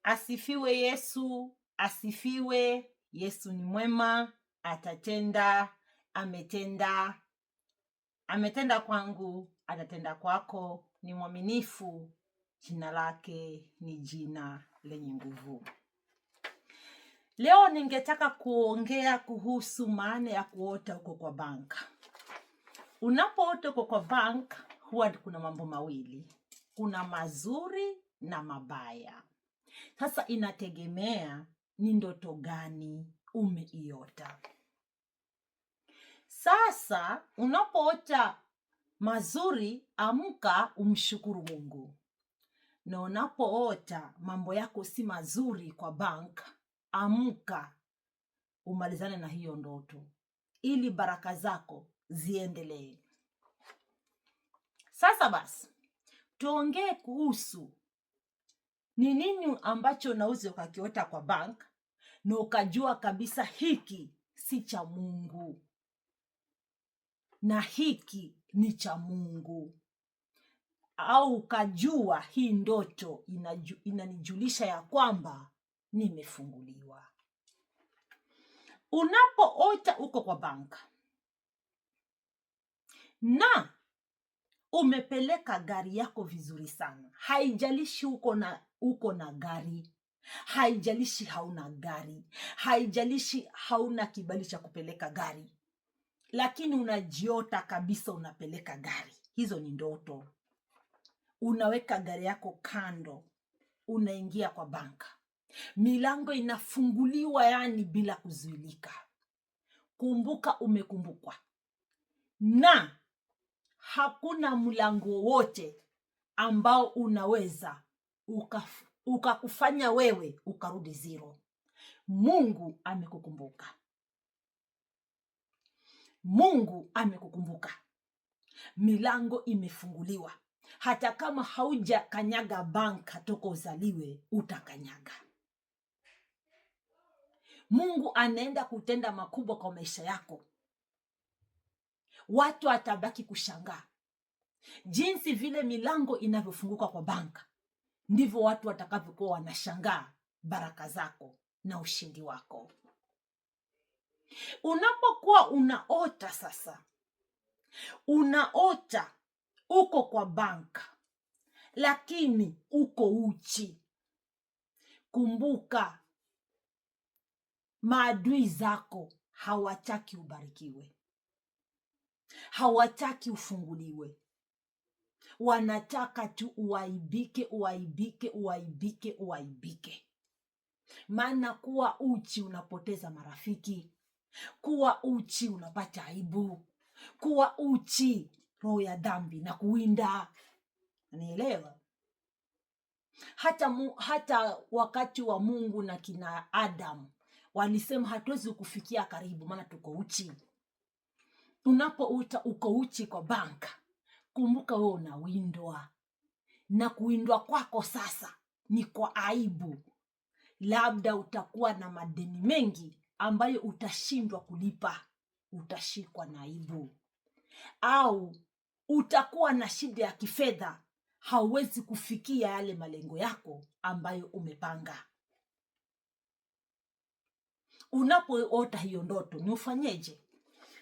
Asifiwe Yesu, asifiwe. Yesu ni mwema, atatenda, ametenda. Ametenda kwangu, atatenda kwako. Ni mwaminifu, jina lake ni jina lenye nguvu. Leo ningetaka kuongea kuhusu maana ya kuota uko kwa bank. Unapoota uko kwa bank, huwa kuna mambo mawili. Kuna mazuri na mabaya. Sasa inategemea ni ndoto gani umeiota. Sasa unapoota mazuri, amka umshukuru Mungu. Na unapoota mambo yako si mazuri kwa bank, amka umalizane na hiyo ndoto ili baraka zako ziendelee. Sasa basi, tuongee kuhusu ni nini ambacho unaweza ukakiota kwa bank na ukajua kabisa hiki si cha Mungu na hiki ni cha Mungu, au ukajua hii ndoto inanijulisha ya kwamba nimefunguliwa. Unapoota uko kwa bank na umepeleka gari yako vizuri sana, haijalishi uko na gari, haijalishi hauna gari, haijalishi hauna kibali cha kupeleka gari, lakini unajiota kabisa unapeleka gari. Hizo ni ndoto. Unaweka gari yako kando, unaingia kwa banka, milango inafunguliwa, yani bila kuzuilika. Kumbuka umekumbukwa, na hakuna mlango wote ambao unaweza ukakufanya wewe ukarudi zero. Mungu amekukumbuka. Mungu amekukumbuka. Milango imefunguliwa. Hata kama hauja kanyaga banka toka uzaliwe, utakanyaga. Mungu anaenda kutenda makubwa kwa maisha yako. Watu watabaki kushangaa. Jinsi vile milango inavyofunguka kwa banka, ndivyo watu watakavyokuwa wanashangaa baraka zako na ushindi wako. Unapokuwa unaota sasa, unaota uko kwa banka lakini uko uchi, kumbuka maadui zako hawataki ubarikiwe, hawataki ufunguliwe. Wanataka tu uaibike, uaibike, uaibike, uaibike. Maana kuwa uchi unapoteza marafiki, kuwa uchi unapata aibu, kuwa uchi roho ya dhambi na kuwinda. Unaelewa? Hata wakati wa Mungu na kina Adam walisema hatuwezi kufikia karibu maana tuko uchi. Unapouta uko uchi kwa banka, kumbuka wewe unawindwa, na kuwindwa kwako sasa ni kwa aibu. Labda utakuwa na madeni mengi ambayo utashindwa kulipa, utashikwa na aibu. Au utakuwa na shida ya kifedha, hauwezi kufikia yale malengo yako ambayo umepanga. Unapoota hiyo ndoto ni ufanyeje?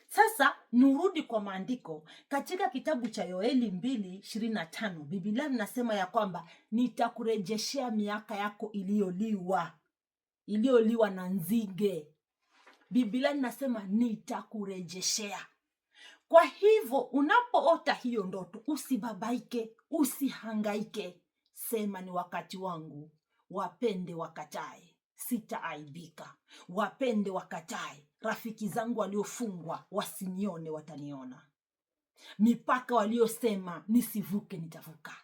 Sasa nurudi kwa maandiko katika kitabu cha Yoeli 2:25. Biblia inasema ya kwamba nitakurejeshea miaka yako iliyoliwa na nzige. Biblia inasema nitakurejeshea. Kwa hivyo unapoota hiyo ndoto, usibabaike, usihangaike. Sema ni wakati wangu, wapende wakatae, sitaaibika. Wapende wakatae, rafiki zangu waliofungwa wasinione, wataniona. Mipaka waliosema nisivuke, nitavuka.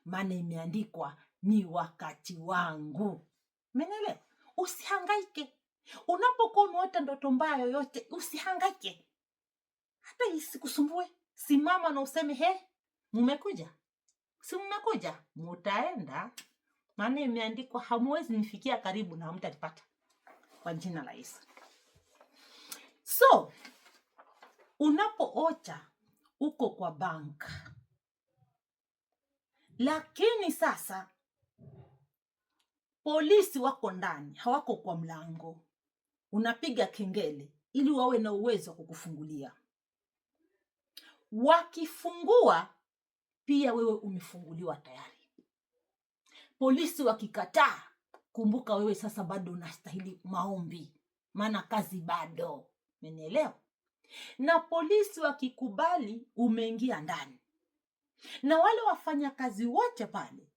Maana imeandikwa ni wakati wangu. Umeelewa? Usihangaike. Unapokuwa umeota ndoto mbaya yoyote, usihangaike. Hata isikusumbue. Simama na useme mmekuja. Si mmekuja, mutaenda. Maana imeandikwa hamwezi nifikia karibu na hamtanipata. Kwa jina la Yesu. So, unapoota uko kwa bank, lakini sasa Polisi wako ndani, hawako kwa mlango. Unapiga kengele ili wawe na uwezo wa kukufungulia. Wakifungua pia wewe umefunguliwa tayari. Polisi wakikataa, kumbuka wewe sasa bado unastahili maombi, maana kazi bado. Umenielewa? Na polisi wakikubali, umeingia ndani, na wale wafanyakazi wote pale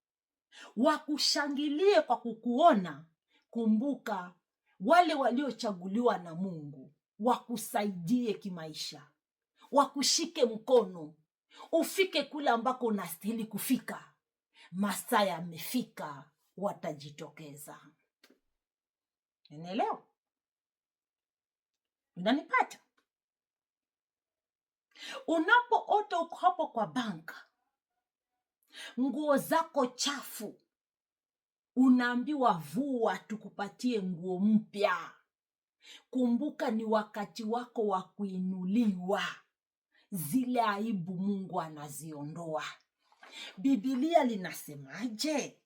wakushangilie kwa kukuona. Kumbuka wale waliochaguliwa na Mungu wakusaidie kimaisha, wakushike mkono ufike kule ambako unastahili kufika. Masaa yamefika, watajitokeza. Unaelewa? Unanipata? Unapoota uko hapo kwa banka, nguo zako chafu, unaambiwa vua tukupatie nguo mpya. Kumbuka ni wakati wako wa kuinuliwa. Zile aibu Mungu anaziondoa. Biblia linasemaje?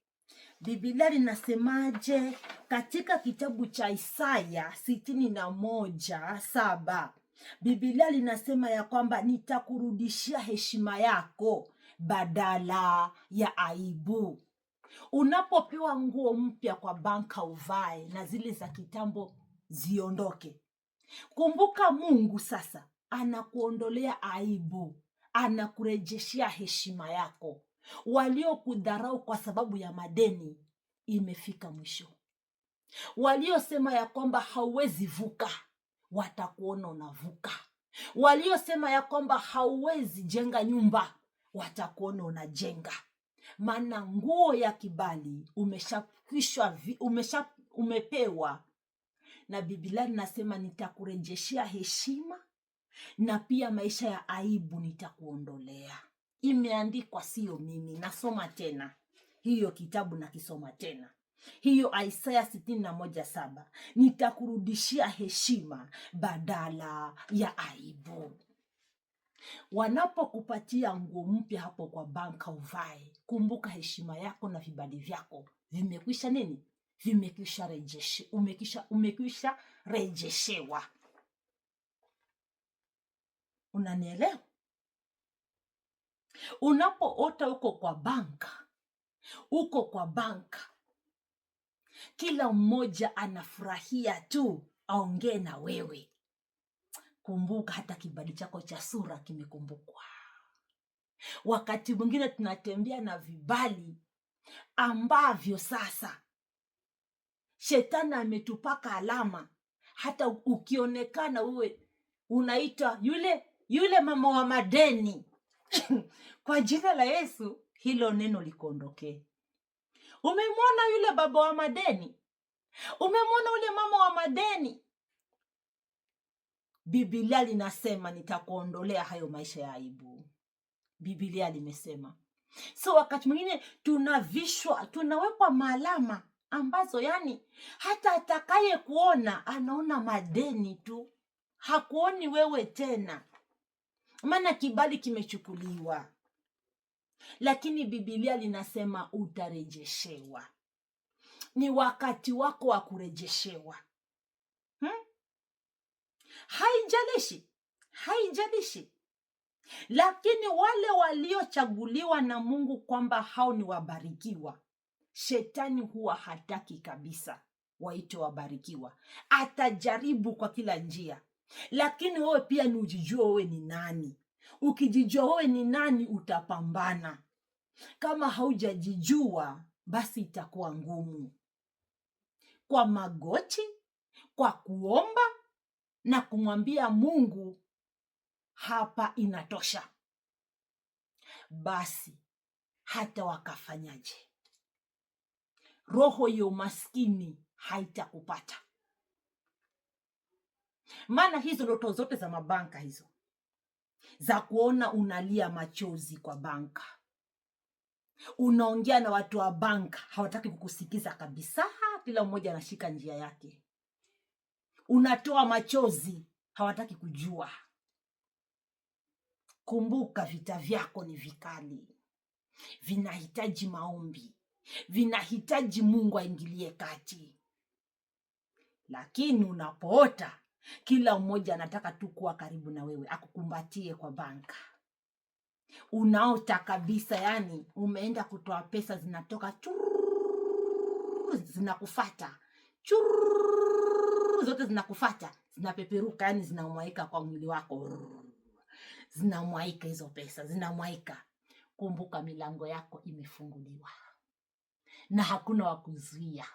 Biblia linasemaje katika kitabu cha Isaya 61:7? Biblia linasema ya kwamba nitakurudishia heshima yako badala ya aibu. Unapopewa nguo mpya kwa banka uvae, na zile za kitambo ziondoke. Kumbuka Mungu sasa anakuondolea aibu, anakurejeshia heshima yako. Waliokudharau kwa sababu ya madeni, imefika mwisho. Waliosema ya kwamba hauwezi vuka, watakuona unavuka. Waliosema ya kwamba hauwezi jenga nyumba, watakuona unajenga. Maana nguo ya kibali umepewa. Na Biblia linasema nitakurejeshea heshima, na pia maisha ya aibu nitakuondolea. Imeandikwa, sio mimi. Nasoma tena hiyo kitabu, nakisoma tena hiyo Isaya 61:7, nitakurudishia heshima badala ya aibu. Wanapokupatia nguo mpya hapo kwa banka uvae, kumbuka heshima yako na vibali vyako vimekwisha nini? Umekwisha rejeshewa. Unanielewa? Unapoota uko kwa banka, kila mmoja anafurahia tu aongee na wewe. Kumbuka hata kibali chako cha sura kimekumbukwa. Wakati mwingine tunatembea na vibali ambavyo sasa Shetani ametupaka alama. Hata ukionekana uwe unaitwa yule mama wa madeni kwa jina la Yesu, hilo neno likuondokee. Umemwona yule baba wa madeni? Umemwona yule mama wa madeni? Biblia linasema nitakuondolea hayo maisha ya aibu. Biblia limesema. So wakati mwingine tunawekwa maalama ambazo yani hata atakaye kuona anaona madeni tu, hakuoni wewe tena, maana kibali kimechukuliwa. Lakini Biblia linasema utarejeshewa. Ni wakati wako wa kurejeshewa. Haijalishi. Lakini wale waliochaguliwa na Mungu kwamba hao ni wabarikiwa, Shetani huwa hataki kabisa waitwe wabarikiwa. Atajaribu kwa kila njia. Lakini wewe pia ni ujijua wewe ni nani. Ukijijua wewe ni nani, utapambana. Kama haujajijua, basi itakuwa ngumu. Kwa magoti, kwa kuomba na kumwambia Mungu, hapa inatosha. Basi hata wakafanyaje, roho ya umaskini haitakupata. Maana hizo ndoto zote za mabanka hizo, za kuona unalia machozi kwa banka, unaongea na watu wa banka, hawataki kukusikiza kabisa. Kila mmoja anashika njia yake. Unatoa machozi, hawataki kujua. Kumbuka vita vyako ni vikali, vinahitaji maombi, vinahitaji Mungu aingilie kati. Lakini unapoota, kila mmoja anataka tu kuwa karibu na wewe, akukumbatie kwa banka. Unaota kabisa, yani umeenda kutoa pesa, zinatoka chururu, zinakufata chururu, zote zinakufata, zinapeperuka, yani zinamwaika kwa mwili wako, zinamwaika hizo pesa, zinamwaika. Kumbuka milango yako imefunguliwa na hakuna wakuzuia.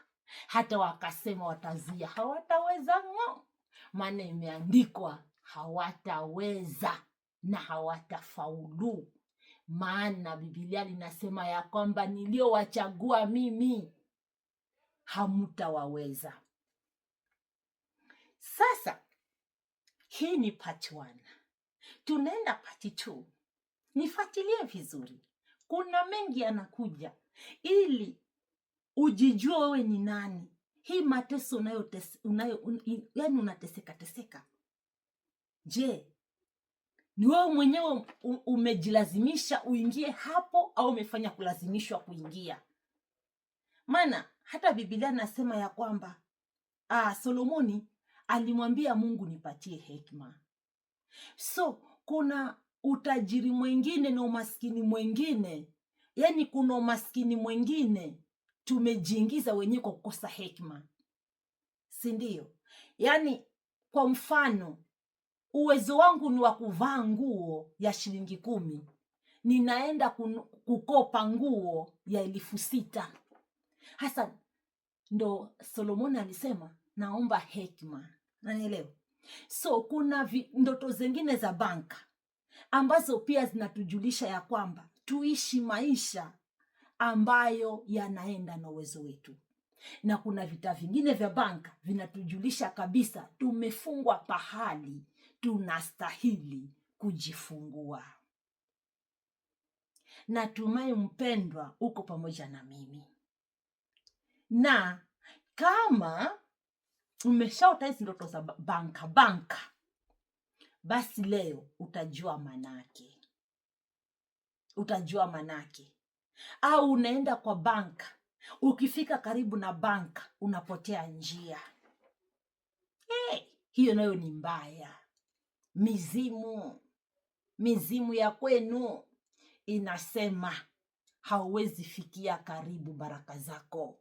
Hata wakasema watazuia, hawataweza ng'o, maana imeandikwa hawataweza na hawatafaulu. Maana Biblia linasema ya kwamba niliowachagua mimi hamtawaweza. Sasa hii ni part 1. Tunaenda part 2. Nifuatilie vizuri. Kuna mengi yanakuja ili ujijue wewe ni nani. Hii mateso yani unateseka. Je, ni wewe mwenyewe umejilazimisha uingie hapo au umefanya kulazimishwa kuingia? Maana hata Biblia nasema ya kwamba Solomoni alimwambia Mungu, nipatie hekima. So kuna utajiri mwingine na umaskini mwingine. Yani kuna umaskini mwingine tumejiingiza wenyewe kwa kukosa hekima, si ndio? Yani kwa mfano, uwezo wangu ni wa kuvaa nguo ya shilingi 10, ninaenda kukopa nguo ya 6,000. Hasa ndo Solomoni alisema naomba hekima. Naelewa. So kuna ndoto zingine za banka ambazo pia zinatujulisha ya kwamba tuishi maisha ambayo yanaenda na uwezo wetu. Na kuna vita vingine vya banka vinatujulisha kabisa tumefungwa pahali tunastahili kujifungua. Natumai mpendwa uko pamoja na mimi. Na kama umeshaota hizi ndoto za banka, basi leo utajua manake. Utajua manake. Au unaenda kwa banka, ukifika karibu na banka unapotea njia. Hiyo nayo ni mbaya. Mizimu ya kwenu inasema hauwezi fikia karibu baraka zako.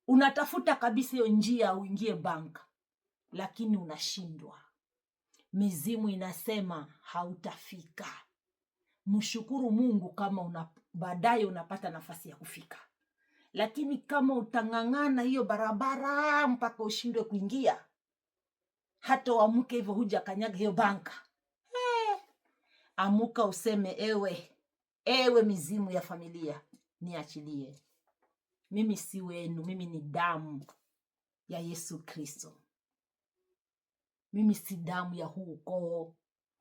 Unatafuta kabisa hiyo njia uingie banka, lakini unashindwa. Mizimu inasema hautafika. Mshukuru Mungu kama baadaye unapata nafasi ya kufika. Lakini kama utang'ang'ana hiyo barabara mpaka ushindwe kuingia, hata uamke hivyo huja kanyaga hiyo banka, amuka useme ewe mizimu ya familia, niachilie. Mimi si wenu, mimi ni damu ya Yesu Kristo. Mimi si damu ya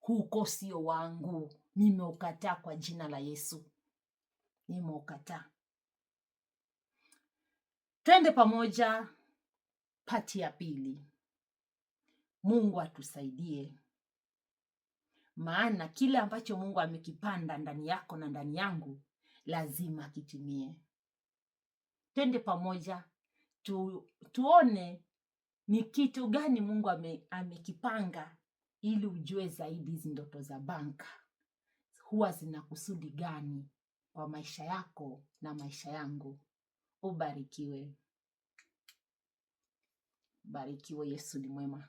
huko sio wangu. Nimeukataa kwa jina la Yesu. Nimeukataa. Twende pamoja pati ya 2. Mungu atusaidie. Maana kile ambacho Mungu amekipanda ndani yako na ndani yangu lazima kitimie. Twende pamoja tuone ni kitu gani Mungu amekipanga ili ujue zaidi hizi ndoto za banka huwa zina kusudi gani kwa maisha yako na maisha yangu. Ubarikiwe. Barikiwe. Yesu ni mwema.